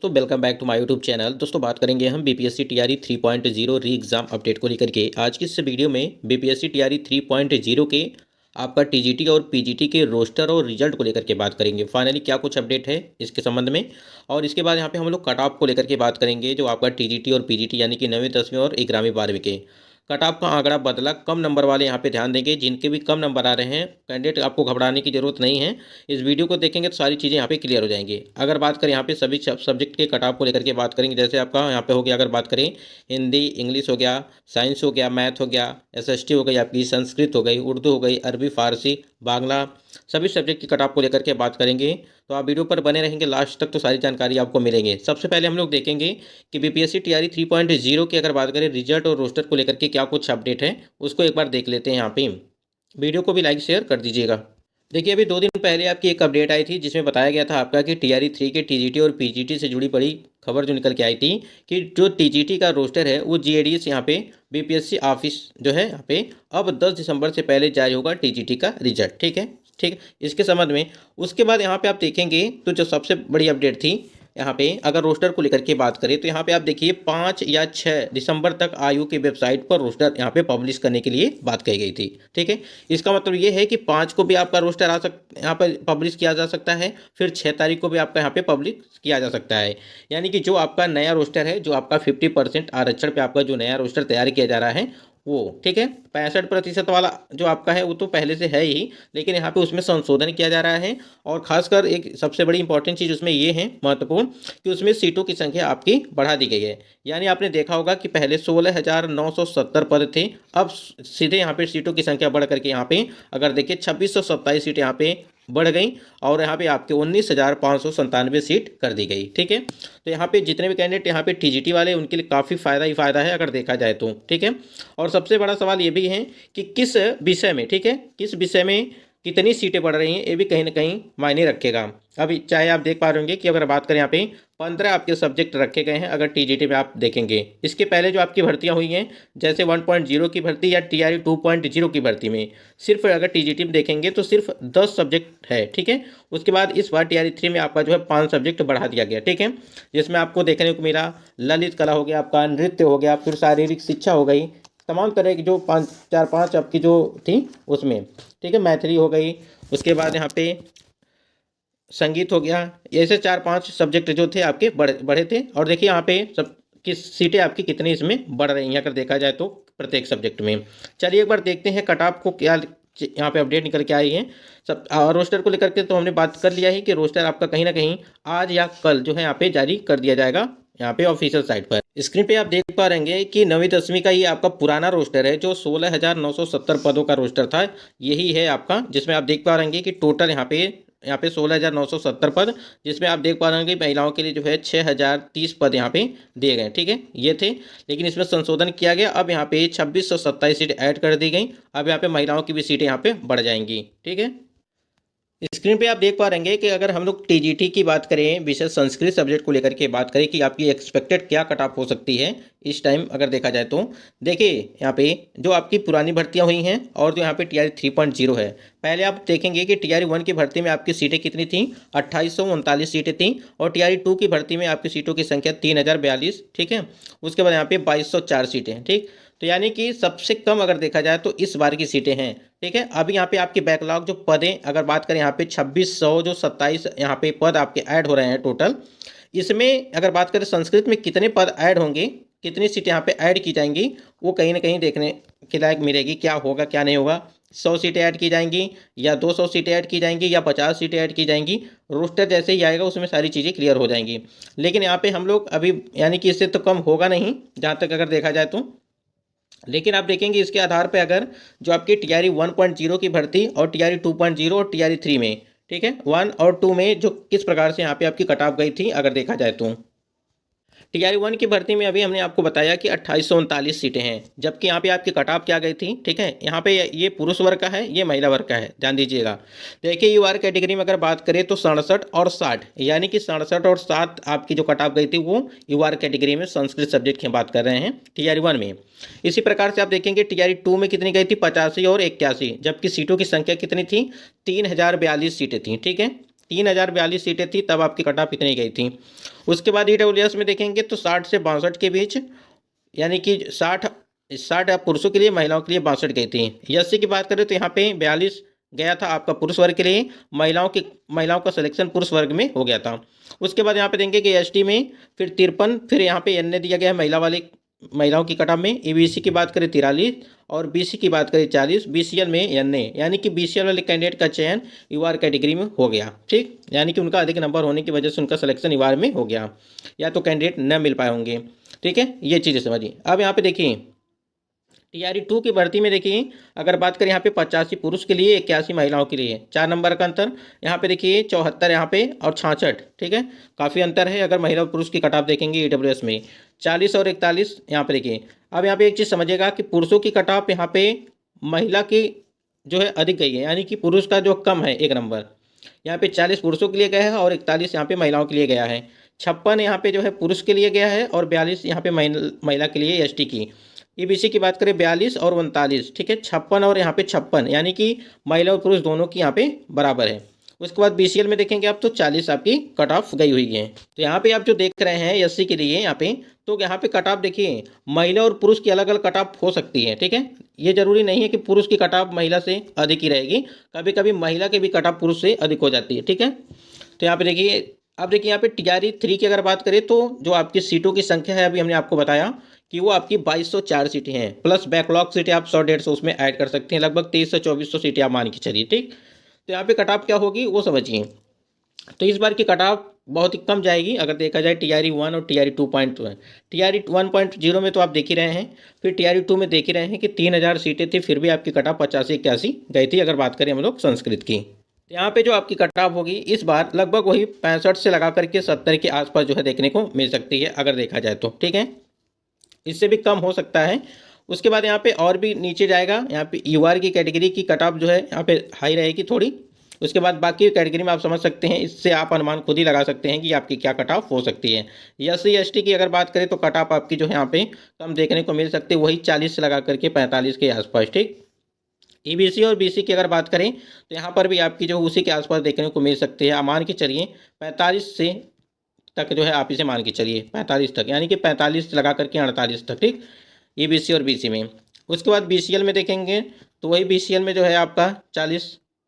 दोस्तों welcome back to my YouTube channel. दोस्तों बात करेंगे हम बीपीएससी टीआरई 3.0 री एग्ज़ाम अपडेट को लेकर के। आज की इस वीडियो में बीपीएससी टीआरई 3.0 के आपका टीजीटी और पीजीटी के रोस्टर और रिजल्ट को लेकर के बात करेंगे। फाइनली क्या कुछ अपडेट है इसके संबंध में, और इसके बाद यहाँ पे हम लोग कट ऑफ को लेकर के बात करेंगे। जो आपका टीजीटी और पीजीटी यानी कि 9वीं 10वीं और 11वीं 12वीं के कट ऑफ का आंकड़ा बदला। कम नंबर वाले यहाँ पे ध्यान देंगे, जिनके भी कम नंबर आ रहे हैं कैंडिडेट, आपको घबराने की जरूरत नहीं है। इस वीडियो को देखेंगे तो सारी चीज़ें यहाँ पे क्लियर हो जाएंगी। अगर बात करें यहाँ पे सभी सब्जेक्ट के कट ऑफ को लेकर के बात करेंगे, जैसे आपका यहाँ पे हो गया, अगर बात करें हिंदी इंग्लिश हो गया, साइंस हो गया, मैथ हो गया, एसएसटी हो गई, आपकी संस्कृत हो गई, उर्दू हो गई, अरबी फारसी बांग्ला, सभी सब्जेक्ट की कट ऑफ को लेकर के बात करेंगे। तो आप वीडियो पर बने रहेंगे लास्ट तक तो सारी जानकारी आपको मिलेंगे। सबसे पहले हम लोग देखेंगे कि बीपीएससी टीआरई 3.0 की अगर बात करें रिजल्ट और रोस्टर को लेकर के क्या कुछ अपडेट है, उसको एक बार देख लेते हैं। यहाँ पे वीडियो को भी लाइक शेयर कर दीजिएगा। देखिए अभी 2 दिन पहले आपकी एक अपडेट आई थी, जिसमें बताया गया था आपका कि टीआरई 3 के टीजीटी और पीजीटी से जुड़ी बड़ी खबर जो निकल के आई थी कि जो टीजीटी का रोस्टर है वो जीएडीएस यहाँ पे बीपीएससी ऑफिस जो है यहाँ पे अब 10 दिसंबर से पहले जारी होगा टीजीटी का रिजल्ट। ठीक है, ठीक। इसके संबंध में उसके बाद यहाँ पे आप देखेंगे तो जो सबसे बड़ी अपडेट थी यहाँ पे, अगर रोस्टर को लेकर के बात करें तो यहाँ पे आप देखिए 5 या 6 दिसंबर तक आयु की वेबसाइट पर रोस्टर यहाँ पे पब्लिश करने के लिए बात कही गई थी। ठीक है, इसका मतलब ये है कि 5 को भी आपका रोस्टर यहाँ पर पब्लिश किया जा सकता है, फिर 6 तारीख को भी आपका यहाँ पे पब्लिश किया जा सकता है। यानी कि जो आपका नया रोस्टर है, जो आपका 50% आरक्षण पे आपका जो नया रोस्टर तैयार किया जा रहा है वो, ठीक है, 65% वाला जो आपका है वो तो पहले से है ही, लेकिन यहाँ पे उसमें संशोधन किया जा रहा है। और खासकर एक सबसे बड़ी इंपॉर्टेंट चीज़ उसमें ये है महत्वपूर्ण, कि उसमें सीटों की संख्या आपकी बढ़ा दी गई है। यानी आपने देखा होगा कि पहले 16,970 पद थे, अब सीधे यहाँ पे सीटों की संख्या बढ़ करके यहाँ पे अगर देखिए 2627 सीट यहाँ पे बढ़ गई, और यहाँ पे आपके 19,597 सीट कर दी गई। ठीक है, तो यहाँ पे जितने भी कैंडिडेट यहाँ पे टीजीटी वाले, उनके लिए काफ़ी फ़ायदा ही फ़ायदा है अगर देखा जाए तो। ठीक है, और सबसे बड़ा सवाल ये भी है कि किस विषय में, ठीक है, किस विषय में कितनी सीटें बढ़ रही हैं, ये भी कहीं ना कहीं मायने रखेगा। अभी चाहे आप देख पा रहे होंगे कि अगर बात करें यहाँ पे 15 आपके सब्जेक्ट रखे गए हैं अगर टीजीटी में आप देखेंगे। इसके पहले जो आपकी भर्तियां हुई हैं, जैसे 1.0 की भर्ती या टीआरई 2.0 की भर्ती में, सिर्फ अगर टीजीटी में देखेंगे तो सिर्फ 10 सब्जेक्ट है। ठीक है, उसके बाद इस बार टीआरई 3 में आपका जो है 5 सब्जेक्ट बढ़ा दिया गया। ठीक है, जिसमें आपको देखने को मिला ललित कला हो गया, आपका नृत्य हो गया, फिर शारीरिक शिक्षा हो गई, तमाम तरह की जो 5 आपकी जो थी उसमें। ठीक है, मैथिली हो गई, उसके बाद यहाँ पे संगीत हो गया, ऐसे 4-5 सब्जेक्ट जो थे आपके बढ़े थे। और देखिए यहाँ पे सब की सीटें आपकी कितनी इसमें बढ़ रही हैं अगर देखा जाए तो प्रत्येक सब्जेक्ट में। चलिए एक बार देखते हैं कट ऑफ को क्या यहाँ पे अपडेट निकल के आई है। सब रोस्टर को लेकर के तो हमने बात कर लिया है कि रोस्टर आपका कहीं ना कहीं आज या कल जो है यहाँ पे जारी कर दिया जाएगा यहाँ पे ऑफिशियल साइट पर। स्क्रीन पे आप देख पा रहे हैं कि 9वीं 10वीं का ये आपका पुराना रोस्टर है, जो 16,970 पदों का रोस्टर था, यही है आपका, जिसमें आप देख पा रहे हैं कि टोटल यहाँ पे 16,970 पद, जिसमें आप देख पा रहे हैं कि महिलाओं के लिए जो है 6,030 पद यहाँ पे दिए गए। ठीक है, ये थे, लेकिन इसमें संशोधन किया गया। अब यहाँ पे 2627 सीट ऐड कर दी गई। अब यहाँ पे महिलाओं की भी सीटें यहाँ पे बढ़ जाएंगी। ठीक है, स्क्रीन पे आप देख पा रहे हैं कि अगर हम लोग टीजीटी की बात करें, विशेष संस्कृत सब्जेक्ट को लेकर के बात करें कि आपकी एक्सपेक्टेड क्या कट ऑफ हो सकती है इस टाइम अगर देखा जाए तो, देखिए यहाँ पे जो आपकी पुरानी भर्तियां हुई हैं और जो यहाँ पे टीआरई 3.0 है, पहले आप देखेंगे कि टीआरई 1 की भर्ती में आपकी सीटें कितनी थी, 2839 सीटें थी, और टीआरई 2 की भर्ती में आपकी सीटों की संख्या 3042। ठीक है, उसके बाद यहाँ पे 2204 सीटें। ठीक, तो यानी कि सबसे कम अगर देखा जाए तो इस बार की सीटें हैं। ठीक है, अभी यहाँ पे आपकी बैकलॉग जो पद हैं, अगर बात करें यहाँ पे 2600 जो 27 यहाँ पे पद आपके ऐड हो रहे हैं टोटल, इसमें अगर बात करें संस्कृत में कितने पद ऐड होंगे, कितनी सीटें यहाँ पे ऐड की जाएंगी, वो कहीं ना कहीं देखने के लायक मिलेगी। क्या होगा क्या नहीं होगा, 100 सीटें ऐड की जाएंगी या 200 सीटें ऐड की जाएंगी या 50 सीटें ऐड की जाएंगी, रोस्टर जैसे ही आएगा उसमें सारी चीज़ें क्लियर हो जाएंगी। लेकिन यहाँ पे हम लोग अभी यानी कि इससे तो कम होगा नहीं जहाँ तक अगर देखा जाए तो, लेकिन आप देखेंगे इसके आधार पे अगर जो आपकी टीआरई 1.0 की भर्ती और टीआरई 2.0 और टीआरई 3 में, ठीक है, 1 और 2 में जो किस प्रकार से यहाँ पे आपकी कट ऑफ गई थी अगर देखा जाए तो, टीआरई 1 की भर्ती में अभी हमने आपको बताया कि 2839 सीटें हैं, जबकि यहाँ पे आपकी कट ऑफ क्या गई थी। ठीक है, यहाँ पे ये पुरुष वर्ग का है, ये महिला वर्ग का है, ध्यान दीजिएगा। देखिए यूआर कैटेगरी में अगर बात करें तो 67 और 60, यानी कि 67 और 7 आपकी जो कट ऑफ गई थी वो यूआर कैटेगरी में संस्कृत सब्जेक्ट की बात कर रहे हैं टीआरई 1 में। इसी प्रकार से आप देखेंगे टीआरई 2 में कितनी गई थी, 85 और 81, जबकि सीटों की संख्या कितनी थी, 3042 सीटें थी। ठीक है, 3042 सीटें थी तब आपकी कट ऑफ इतनी गई थी। उसके बाद ईडब्ल्यूएस में देखेंगे तो 60 से 62 के बीच, यानी कि 60 पुरुषों के लिए, महिलाओं के लिए 62 गई थी। एससी की बात करें तो यहाँ पे 42 गया था आपका पुरुष वर्ग के लिए, महिलाओं का सिलेक्शन पुरुष वर्ग में हो गया था। उसके बाद यहाँ पे देंगे कि एसटी में फिर 53, फिर यहाँ पे एनए दिया गया है महिलाओं की कट ऑफ में। ईबीसी की बात करें 43 और बीसी की बात करें 40, बीसीएल में एनए, यानी कि बीसीएल वाले कैंडिडेट का चयन यूआर कैटेगरी में हो गया, ठीक, यानी कि उनका अधिक नंबर होने की वजह से उनका सिलेक्शन यूआर में हो गया, या तो कैंडिडेट न मिल पाए होंगे, ठीक है, ये चीज़ें समझिए। अब यहाँ पे देखिए टीआरई 2 की भर्ती में देखिए, अगर बात करें यहाँ पे 85 पुरुष के लिए, 81 महिलाओं के लिए, 4 नंबर का अंतर। यहाँ पे देखिए 74 यहाँ पे और 66, ठीक है, काफ़ी अंतर है। अगर महिला और पुरुष की कट ऑफ देखेंगे ईडब्ल्यूएस में 40 और 41 यहाँ पे देखिए। अब यहाँ पे एक चीज़ समझिएगा कि पुरुषों की कट ऑफ यहाँ पे महिला की जो है अधिक गई है, यानी कि पुरुष का जो कम है 1 नंबर, यहाँ पे 40 पुरुषों के लिए गया है और 41 यहाँ पे महिलाओं के लिए गया है। 56 यहाँ पे जो है पुरुष के लिए गया है और 42 यहाँ पे महिला के लिए एसटी की। ईबीसी की बात करें 42 और 39, ठीक है, 56 और यहाँ पे 56, यानी कि महिला और पुरुष दोनों की यहाँ पे बराबर है। उसके बाद बीसीएल में देखेंगे आप तो 40 आपकी कट ऑफ गई हुई है। तो यहाँ पे आप जो देख रहे हैं एससी के लिए यहाँ पे, तो यहाँ पे कट ऑफ देखिए महिला और पुरुष की अलग अलग कट ऑफ हो सकती है, ठीक है, ये जरूरी नहीं है कि पुरुष की कट ऑफ महिला से अधिक ही रहेगी, कभी कभी महिला के भी कट ऑफ पुरुष से अधिक हो जाती है, ठीक है। तो यहाँ पे देखिए, अब देखिए यहाँ पे टीआरई 3 की अगर बात करें तो जो आपकी सीटों की संख्या है, अभी हमने आपको बताया कि वो आपकी 2204 सीटें हैं, प्लस बैकलॉग सीटें आप 100-150 उसमें ऐड कर सकते हैं, लगभग 2300 2400 सीटें आप मान के चलिए, ठीक। तो यहाँ पे कट ऑफ क्या होगी वो समझिए। तो इस बार की कट ऑफ बहुत ही कम जाएगी अगर देखा जाए टीआरई 1 और टीआरई 2.1। टीआरई 1.0 में तो आप देख ही रहे हैं, फिर टीआरई 2 में देख ही रहे हैं कि 3000 सीटें थी, फिर भी आपकी कट ऑफ 85-81 गई थी अगर बात करें हम लोग संस्कृत की। तो यहाँ पे जो आपकी कट ऑफ होगी इस बार लगभग वही 65 से लगा करके 70 के आसपास जो है देखने को मिल सकती है अगर देखा जाए तो, ठीक है, इससे भी कम हो सकता है। उसके बाद यहाँ पे और भी नीचे जाएगा, यहाँ पे यूआर की कैटेगरी की कट ऑफ जो है यहाँ पे हाई रहेगी थोड़ी। उसके बाद बाकी कैटेगरी में आप समझ सकते हैं, इससे आप अनुमान खुद ही लगा सकते हैं कि आपकी क्या कट ऑफ हो सकती है। एससी एसटी की अगर बात करें तो कट ऑफ आपकी जो है यहाँ पे कम देखने को मिल सकती है, वही 40 से लगा करके 45 के आसपास, ठीक। ईबीसी और बीसी की अगर बात करें तो यहाँ पर भी आपकी जो उसी के आसपास देखने को मिल सकती है, मान के चलिए 45 से तक जो है आप इसे मान के चलिए 45 तक, यानी कि 45 लगा करके 48 तक, ठीक, ईबीसी और बीसी में। उसके बाद बीसीएल में देखेंगे तो वही बीसीएल में जो है आपका 40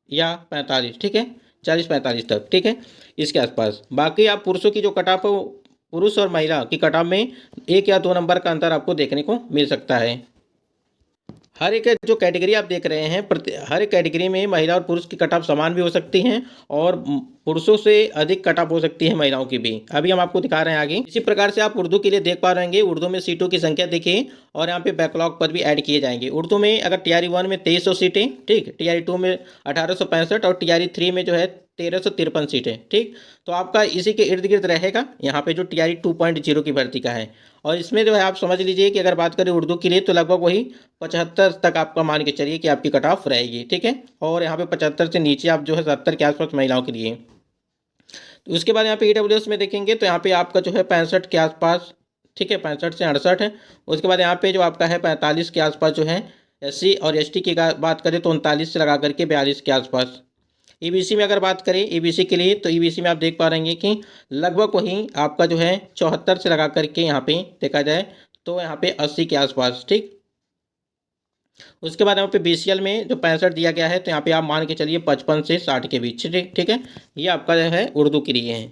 या 45, ठीक है, 40-45 तक, ठीक है, इसके आसपास। बाकी आप पुरुषों की जो कट ऑफ है पुरुष और महिला की कट ऑफ में 1 या 2 नंबर का अंतर आपको देखने को मिल सकता है। हर एक जो कैटेगरी आप देख रहे हैं, हर एक कैटेगरी में महिला और पुरुष की कट ऑफ समान भी हो सकती हैं और पुरुषों से अधिक कट ऑफ हो सकती है महिलाओं की भी, अभी हम आपको दिखा रहे हैं आगे। इसी प्रकार से आप उर्दू के लिए देख पा रहे हैं, उर्दू में सीटों की संख्या देखिए और यहाँ पे बैकलॉग पद भी ऐड किए जाएंगे। उर्दू में अगर टीआरई 1 में 2300 सीटें, ठीक, टीआरई 2 में 1865 और टीआरई 3 में जो है 1353 सीटें, ठीक। तो आपका इसी के इर्द गिर्द रहेगा यहाँ पे जो टीआरई 2.0 की भर्ती का है। और इसमें जो है आप समझ लीजिए कि अगर बात करें उर्दू के लिए तो लगभग वही 75 तक आपका मान के चलिए कि आपकी कट ऑफ रहेगी, ठीक है, और यहाँ पे 75 से नीचे आप जो है 70 के आसपास महिलाओं के लिए। तो उसके बाद यहाँ पे ईडब्ल्यूएस में देखेंगे तो यहाँ पे आपका जो है 65 के आसपास, ठीक है, 65 से 68 है। उसके बाद यहाँ पे जो आपका है 45 के आसपास जो है एससी और एसटी की बात करें तो 39 से लगा करके 42 के आसपास। ईबीसी में अगर बात करें ईबीसी के लिए तो ईबीसी में आप देख पा रहे हैं कि लगभग वही आपका जो है 74 से लगा करके यहाँ पे देखा जाए तो यहाँ पे 80 के आसपास, ठीक। उसके बाद यहाँ पे बीसीएल में जो 65 दिया गया है तो यहाँ पे आप मान के चलिए 55 से 60 के बीच, ठीक है, ये आपका जो है उर्दू के लिए है।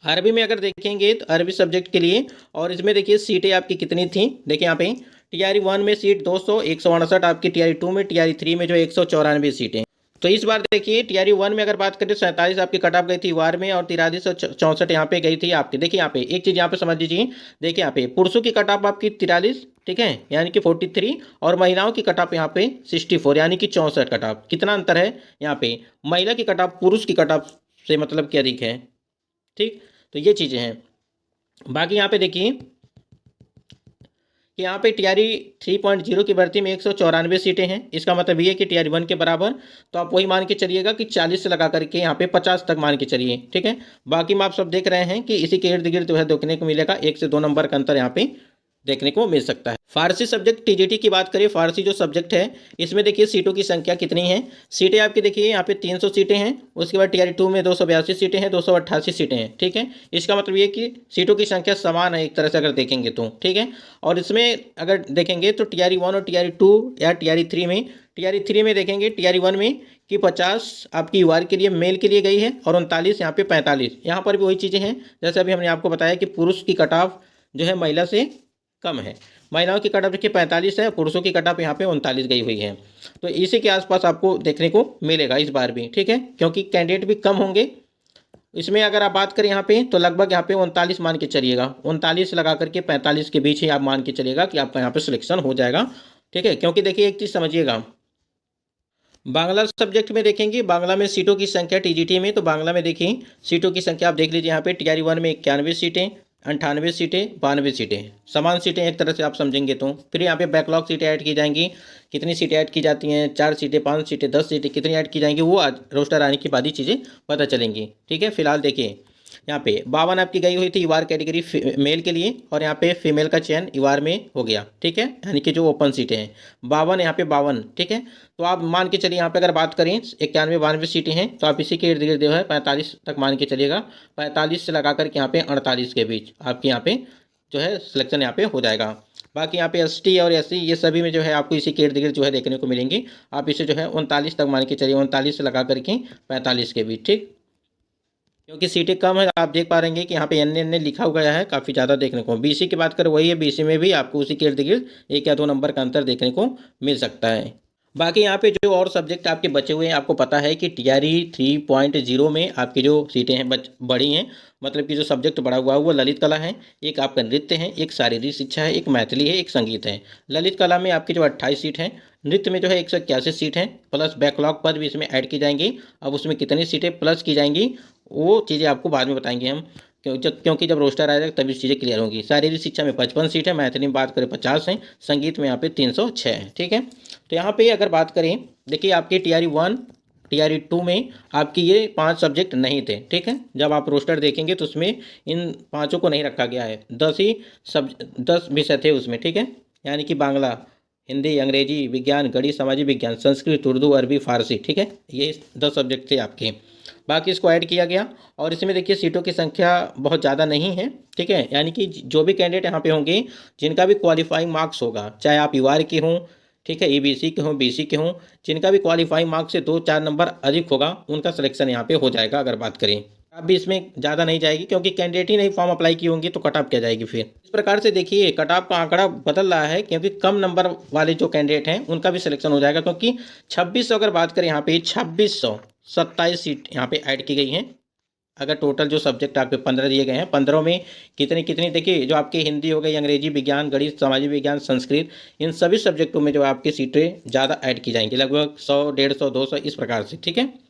अरबी में अगर देखेंगे तो अरबी सब्जेक्ट के लिए, और इसमें देखिए सीटें आपकी कितनी थी, देखिए यहाँ पे टीआरई 1 में सीट 200 168 आपकी, टीआरई 2 में, टीआरई 3 में जो 194 सीटें। तो इस बार देखिए टीआरई 1 में अगर बात करें 47 आपकी कट ऑफ गई थी वार में और 4364 यहाँ पे गई थी आपकी। देखिए यहाँ पे एक चीज़ यहाँ पे समझ लीजिए, देखिए यहाँ पे पुरुषों की कट ऑफ आपकी 43, ठीक है, यानी कि 43, और महिलाओं की कट ऑफ यहाँ पे 64 यानी कि 64 कट ऑफ। कितना अंतर है यहाँ पे, महिला की कट ऑफ पुरुष की कट ऑफ से मतलब कि अधिक है, ठीक। तो ये चीज़ें हैं। बाकी यहाँ पे देखिए कि यहाँ पे टीआरई 3.0 की भर्ती में 194 सीटें हैं, इसका मतलब ये है कि टीआरई 1 के बराबर, तो आप वही मान के चलिएगा कि 40 से लगा करके यहाँ पे 50 तक मान के चलिए, ठीक है। बाकी में आप सब देख रहे हैं कि इसी के इर्द गिर्द जो है देखने को मिलेगा 1 से 2 नंबर का अंतर यहाँ पे देखने को मिल सकता है। फारसी सब्जेक्ट टीजीटी की बात करें, फारसी जो सब्जेक्ट है इसमें देखिए सीटों की संख्या कितनी है। सीटें आपकी देखिए यहाँ पे 300 सीटें हैं। उसके बाद टीआरई 2 में 282 सीटें हैं, 288 सीटें हैं। ठीक है, इसका मतलब ये कि सीटों की संख्या समान है एक तरह से अगर देखेंगे तो। ठीक है, और इसमें अगर देखेंगे तो टीआरई 1 और टीआरई 2 या टीआरई 3 में देखेंगे, टीआरई 1 में कि 50 आपकी यूआर के लिए मेल के लिए गई है और 39 यहाँ पे 45। यहाँ पर भी वही चीज़ें हैं जैसे अभी हमने आपको बताया कि पुरुष की कट ऑफ जो है महिला से कम है। महिलाओं की कट ऑफ देखिए 45 है, पुरुषों की कट ऑफ यहाँ पे 39 गई हुई है। तो इसी के आसपास आपको देखने को मिलेगा इस बार भी। ठीक है, क्योंकि कैंडिडेट भी कम होंगे इसमें। अगर आप बात करें यहाँ पे तो लगभग यहाँ पे 39 मान के चलिएगा, 39 लगा करके 45 के बीच ही आप मान के चलिएगा कि आपका यहाँ पे सिलेक्शन हो जाएगा। ठीक है, क्योंकि देखिए एक चीज़ समझिएगा, बांग्ला सब्जेक्ट में देखेंगे बांग्ला में सीटों की संख्या टीजीटी में, तो बांग्ला में देखिए सीटों की संख्या आप देख लीजिए यहाँ पे टीआरई 1 में 91 सीटें, 98 सीटें, 92 सीटें, समान सीटें एक तरह से आप समझेंगे तो। फिर यहाँ पे बैकलॉग सीटें ऐड की जाएंगी। कितनी सीटें ऐड की जाती हैं, 4 सीटें, 5 सीटें, 10 सीटें, कितनी ऐड की जाएंगी वो आज रोस्टर आने के बाद ही चीज़ें पता चलेंगी। ठीक है, फिलहाल देखिए यहाँ पे 52 आपकी गई हुई थी यूआर कैटेगरी मेल के लिए, और यहाँ पे फीमेल का चयन यूआर में हो गया। ठीक है, यानी कि जो ओपन सीटें हैं 52, यहाँ पे 52। ठीक है, तो आप मान के चलिए यहाँ पे अगर बात करें 91 92 सीटें हैं तो आप इसी के इर्द गिर्द जो है 45 तक मान के चलिएगा। 45 से लगा करके यहाँ पे 48 के बीच आपके यहाँ पे जो है सिलेक्शन यहाँ पे हो जाएगा। बाकी यहाँ पे एसटी और एससी ये सभी में जो है आपको इसी के इर्द गिर्द जो है देखने को मिलेंगे। आप इसे जो है 39 तक मान के चलिए, 39 से लगा करके 45 के बीच। ठीक, क्योंकि सीटें कम है आप देख पा रहे हैं कि यहाँ पे एन लिखा हुआ है काफ़ी ज़्यादा देखने को। बीसी की बात करें वही है, बीसी में भी आपको उसी के इर्द गिर्द 1 या 2 नंबर का अंतर देखने को मिल सकता है। बाकी यहाँ पे जो और सब्जेक्ट आपके बचे हुए हैं, आपको पता है कि टीआरई 3.0 में आपकी जो सीटें हैं बड़ी हैं, मतलब कि जो सब्जेक्ट बढ़ा हुआ है वो ललित कला है, एक आपका नृत्य है, एक शारीरिक शिक्षा है, एक मैथिली है, एक संगीत है। ललित कला में आपकी जो 28 सीट हैं, नृत्य में जो है 181 सीट हैं, प्लस बैकलॉग पर भी इसमें ऐड की जाएंगी। अब उसमें कितनी सीटें प्लस की जाएंगी वो चीज़ें आपको बाद में बताएंगे हम, क्योंकि जब रोस्टर आएगा तभी चीज़ें क्लियर होंगी। शारीरिक शिक्षा में 55 सीट है, मैथिली में बात करें 50 हैं, संगीत में यहाँ पे 306 है। ठीक है, तो यहाँ पे अगर बात करें देखिए आपके टीआरई 1 टीआरई 2 में आपकी ये 5 सब्जेक्ट नहीं थे। ठीक है, जब आप रोस्टर देखेंगे तो उसमें इन 5 को नहीं रखा गया है, 10 विषय थे उसमें। ठीक है, यानी कि बांग्ला, हिंदी, अंग्रेजी, विज्ञान, गणित, सामाजिक विज्ञान, संस्कृत, उर्दू, अरबी, फारसी। ठीक है, ये 10 सब्जेक्ट थे आपके, बाकी इसको ऐड किया गया। और इसमें देखिए सीटों की संख्या बहुत ज़्यादा नहीं है। ठीक है, यानी कि जो भी कैंडिडेट यहाँ पे होंगे जिनका भी क्वालिफाइंग मार्क्स होगा, चाहे आप यूआर के हों, ठीक है, ईबीसी के हों, बीसी के हों, जिनका भी क्वालिफाइंग मार्क्स से 2-4 नंबर अधिक होगा उनका सिलेक्शन यहाँ पे हो जाएगा। अगर बात करें अब भी इसमें ज़्यादा नहीं जाएगी, क्योंकि कैंडिडेट ही नहीं फॉर्म अप्लाई की होंगी तो कट ऑफ क्या जाएगी। फिर इस प्रकार से देखिए कट ऑफ का आंकड़ा बदल रहा है, क्योंकि कम नंबर वाले जो कैंडिडेट हैं उनका भी सिलेक्शन हो जाएगा। क्योंकि 2600 अगर बात करें यहाँ पे 2627 सीट यहाँ पे ऐड की गई हैं। अगर टोटल जो सब्जेक्ट आपके 15 दिए गए हैं, 15 में कितनी कितनी देखिए, जो आपके हिंदी हो गई, अंग्रेजी, विज्ञान, गणित, सामाजिक विज्ञान, संस्कृत, इन सभी सब्जेक्टों में जो आपकी सीटें ज़्यादा ऐड की जाएंगी, लगभग 100, 150, 200 इस प्रकार से। ठीक है,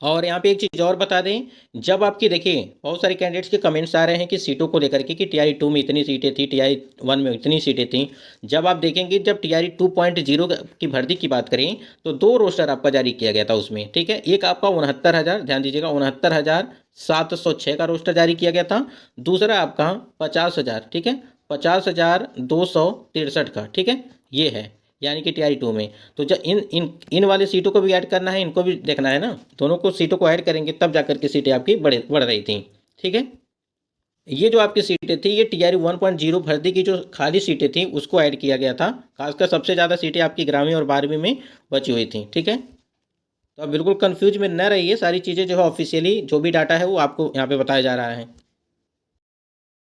और यहाँ पे एक चीज़ और बता दें, जब आपकी देखिए बहुत सारे कैंडिडेट्स के कमेंट्स आ रहे हैं कि सीटों को लेकर के कि टीआरई 2 में इतनी सीटें थी, टीआरई 1 में इतनी सीटें थी। जब आप देखेंगे जब टीआरई 2.0 की भर्ती की बात करें तो 2 रोस्टर आपका जारी किया गया था उसमें। ठीक है, एक आपका 69,000, ध्यान दीजिएगा 69,706 का रोस्टर जारी किया गया था। दूसरा आपका 50,000, ठीक है, 50,263 का। ठीक है, ये है यानी कि टीआरई 2 में। तो जब इन वाले सीटों को भी ऐड करना है, इनको भी देखना है ना, दोनों को सीटों को ऐड करेंगे तब जाकर के सीटें आपकी बढ़ रही थी। ठीक है, ये जो आपकी सीटें थी ये टीआरई 1.0 भर्ती की जो खाली सीटें थी उसको ऐड किया गया था। खासकर सबसे ज़्यादा सीटें आपकी 11वीं और 12वीं में बची हुई थी। ठीक है, तो आप बिल्कुल कंफ्यूज में न रहिए, सारी चीज़ें जो है ऑफिशियली जो भी डाटा है वो आपको यहाँ पे बताया जा रहा है।